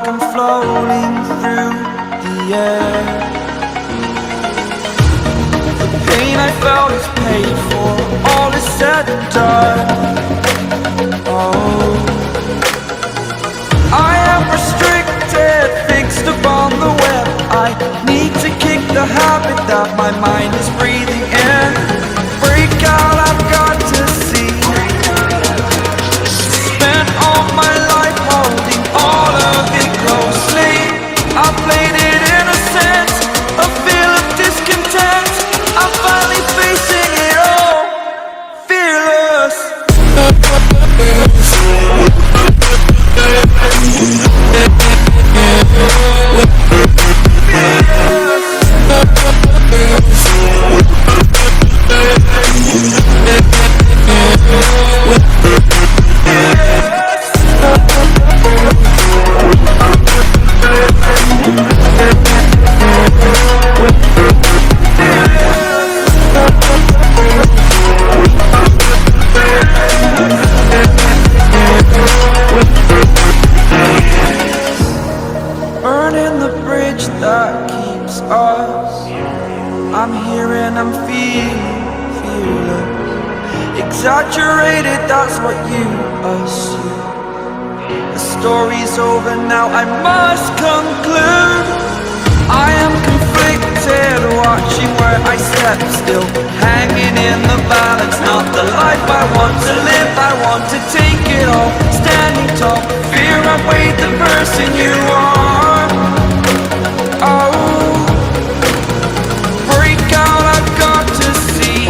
like I'm floating through the air. The pain I felt is paid for, all is said and done. Oh, I am restricted, fixed upon the web. I need to kick the habit that my mind is breathing in. Break out, I've got to see. Spent all my life holding all of it closely. I played it innocent, a feel of discontent. I'm finally facing it all, fearless. Burning the bridge that keeps us. I'm here and I'm feeling fearless. Exaggerated, that's what you assume. The story's over now, I must conclude. I am conflicted, watching where I step still, hanging in the balance. Not the life I want to live, I want to take it all. Standing tall, fear outweighed the person you are. Oh, break out, I've got to see.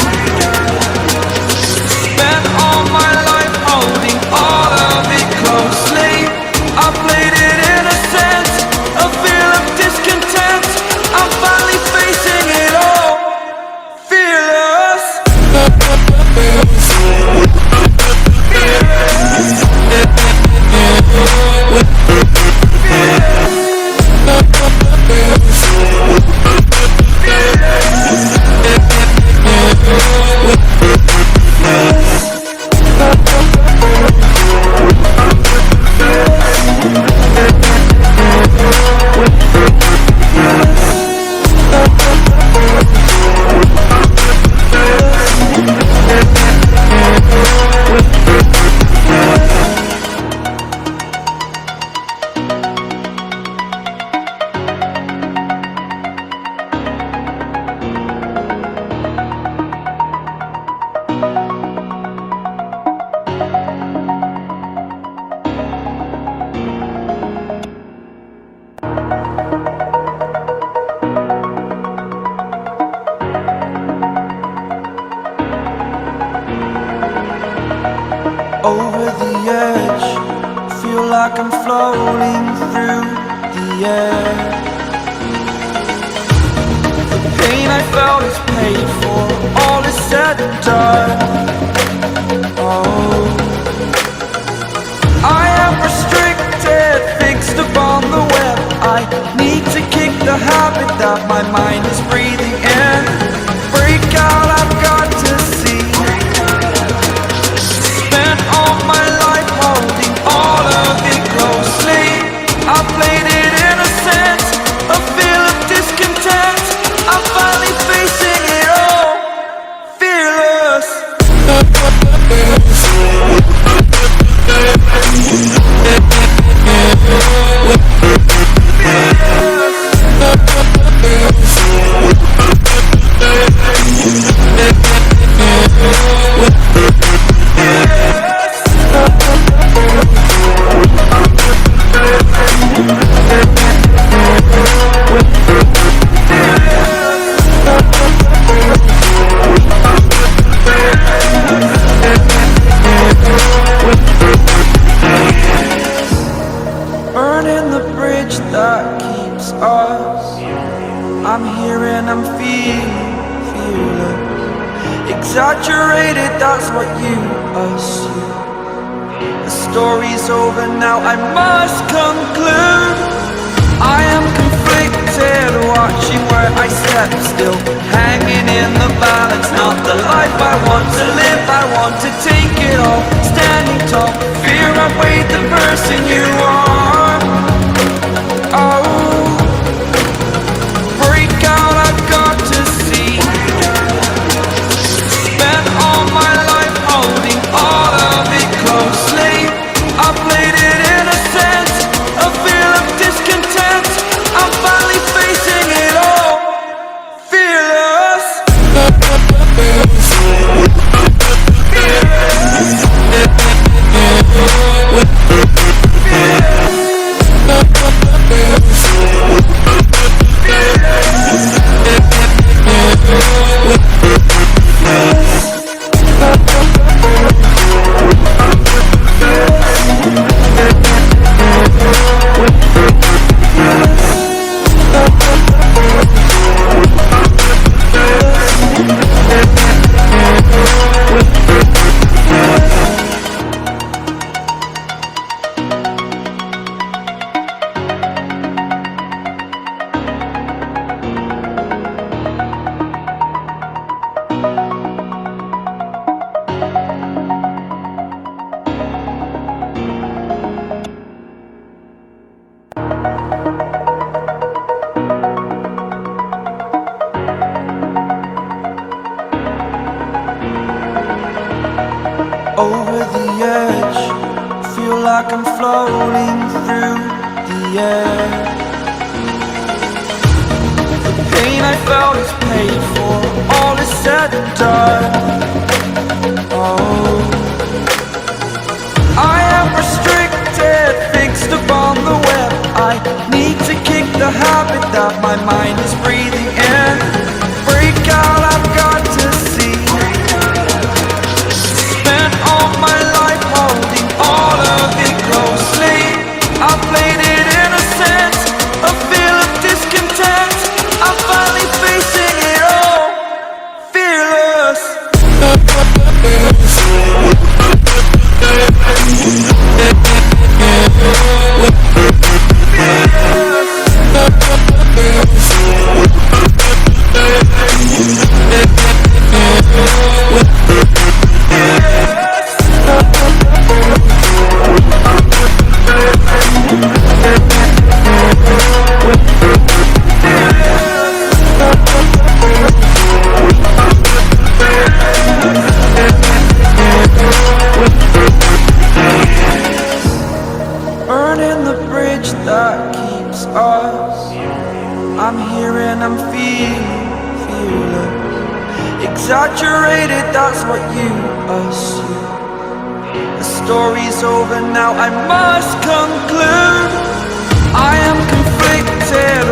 Spent all my life holding all of it closely. I played it innocent, a feel of discontent. I'm finally facing it all, fearless. Over the edge, feel like I'm floating through the air. The pain I felt is paid for, all is said and done. Oh, I am restricted, fixed upon the web. I need to kick the habit that my mind is breathing in. Break out, I've got to see. Spent all my life holding all of it closely. I played it innocent, a feel of discontent. I'm finally facing it all, fearless. Burning the bridge that keeps us. I'm here and I'm feeling fearless. Exaggerated, that's what you assume. The story's over now, I must conclude. I am conflicted, watching where I step still, hanging in the balance. Not the life I want to live, I want to take it all. Standing tall, fear outweighed the person you are. like I'm floating through the air. The pain I felt is paid for, all is said and done. Oh, I am restricted, fixed upon the web. I need to kick the habit that my mind is breathing in. Break out, I've got to see. Spent all my life holding all of it closely. I played it innocent, a feel of discontent. I'm finally facing it all, fearless. Burning the bridge that keeps us. I'm here and I'm feeling fearless. Exaggerated, that's what you assume. The story's over now, I must conclude. I am conflicted.